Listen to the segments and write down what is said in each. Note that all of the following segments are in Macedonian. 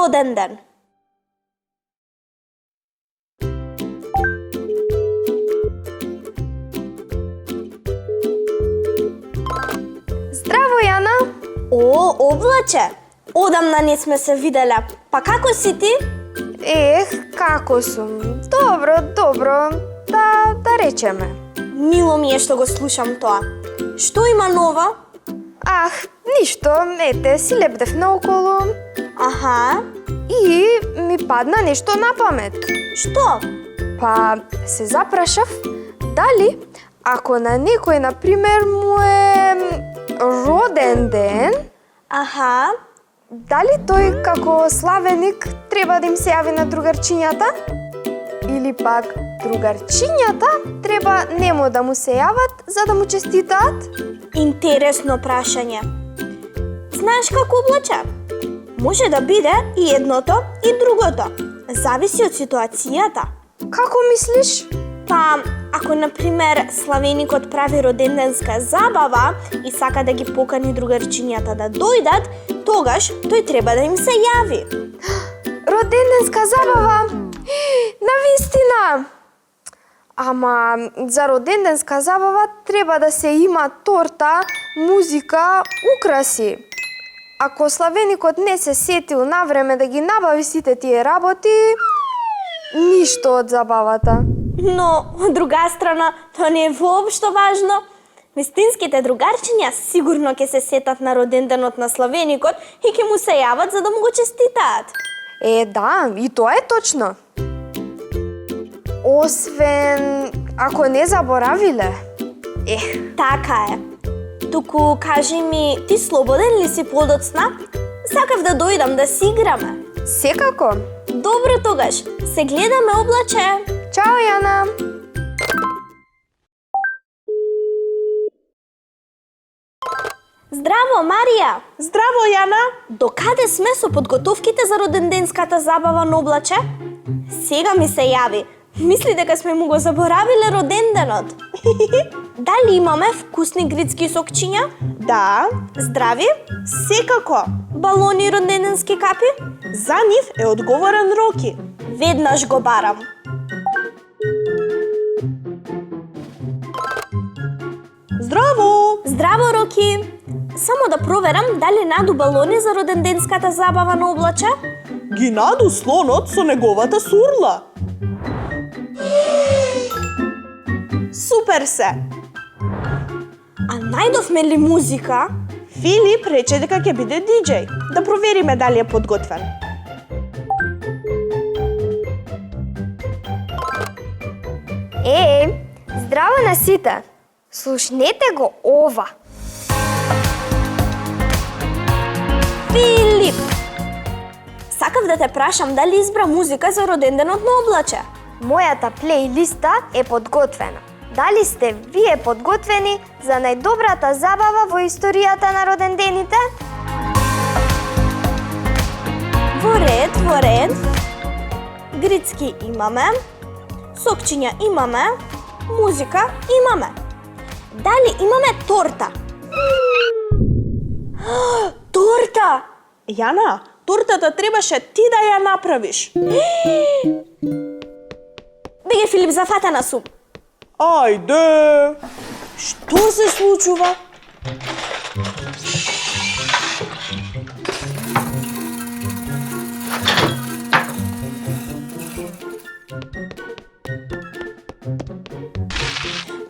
роден ден. Здраво, Јана! О, облаче! Одамна не сме се виделе. Па како си ти? Како сум? Добро, да речеме. Мило ми е што го слушам тоа. Што има ново? Ништо, ете, си лепдев наоколу Аха, и ми падна нешто на памет. што? Па се запрашав дали ако на некој, например, му е роден ден, Аха, дали тој како славеник треба да им се јави на другарчињата? Или пак другарчињата треба нему да му се јават за да му честитаат? интересно прашање. Знаеш како, облаче? Може да биде и едното и другото. Зависи од ситуацијата. Како мислиш? Па, ако, например, славеникот прави роденденска забава и сака да ги покани другарчињата да дојдат, тогаш тој треба да им се јави. Роденденска забава? Навистина! Ама за роденденска забава треба да се има торта, музика, украси. Ако славеникот не се сетил навреме да ги набави сите тие работи, ништо од забавата. Но, од друга страна, тоа не е воопшто важно. Вистинските другарчиња сигурно ќе се сетат на роденденот на славеникот и ќе му се јават за да му го честитаат. Да, и тоа е точно. Освен ако не заборавиле. Така е. Туку кажи ми, ти слободен ли си подоцна? Сакав да дојдам да си играме. Секако. Добро тогаш, се гледаме, облаче. Чао, Јана. Здраво, Марија. Здраво, Јана! Докаде сме со подготовките за роденденската забава на облаче? Сега ми се јави. Мисли дека сме му го заборавиле роденденот. Дали имаме вкусни грицки сокчиња? Да, Здрави? секако. Балони и роденденски капи? За нив е одговорен Роки. Веднаш го барам. Здраво! Здраво, Роки! Само да проверам дали наду балони за роденденската забава на облаче? Ги наду слонот со неговата сурла. Супер се! А најдовме ли музика? Филип рече дека ќе биде диџеј. Да провериме дали е подготвен. Здраво на сите! Слушнете го ова! Филип! Сакав да те прашам дали избра музика за роденденот на облаче. Мојата плейлиста е подготвена. Дали сте вие подготвени за најдобрата забава во историјата на родендените? Во ред. Грицки имаме, сокчиња имаме, музика имаме. Дали имаме торта? Торта! Јана, тортата требаше ти да ја направиш. Беге, Филип, зафатена сум. Ајде! Што се случува?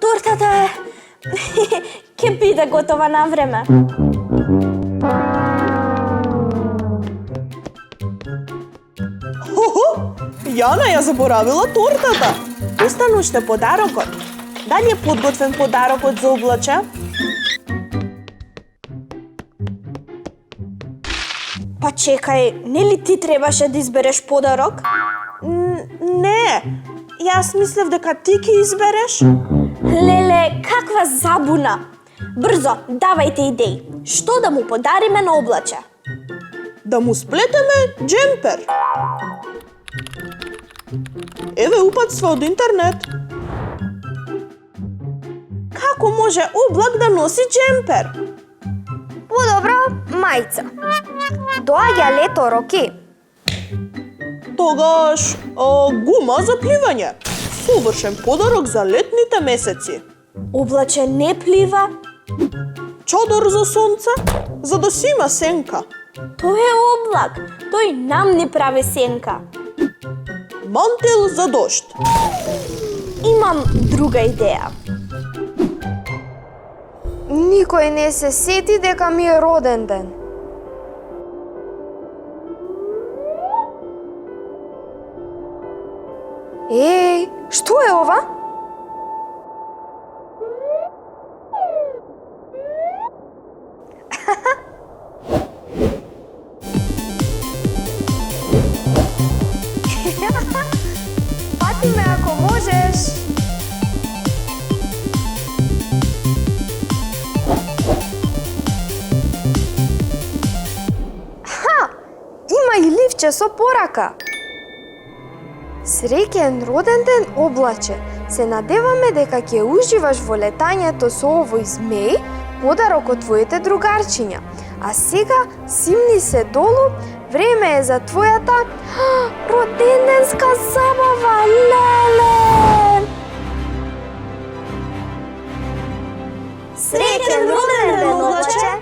Тортата ќе биде готова на време. Јана ја заборавила тортата. Остана уште подарокот. Дали е подготвен подарокот за облаче? Па чекај, нели ти требаше да избереш подарок? Не, јас мислев дека ти ќе избереш. Леле, каква забуна! Брзо, давајте идеи. Што да му подариме на облаче? Да му сплетеме джемпер. Еве упатства од интернет. Како може облак да носи джемпер? Подобро, мајца. Доаѓа лето, Роки. Тогаш, гума за пливање. Совршен подарок за летните месеци. Облаче не плива, Чадор за сонце, за да си има сенка. тој е облак, тој нам не прави сенка. Мантил за дожд. Имам друга идеја. Никој не се сети дека ми е роден ден. Еј, што е ова? Пати ме ако можеш. Има и ливче со порака. Среќен роден ден, облаче. Се надеваме дека ќе уживаш во летањето со овој змеј, подарок од твоите другарчиња. А сега симни се долу, време е за твојата роденденска забава, леле! Среќен роден ден, облаче!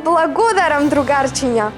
Благодарам, другарчиња!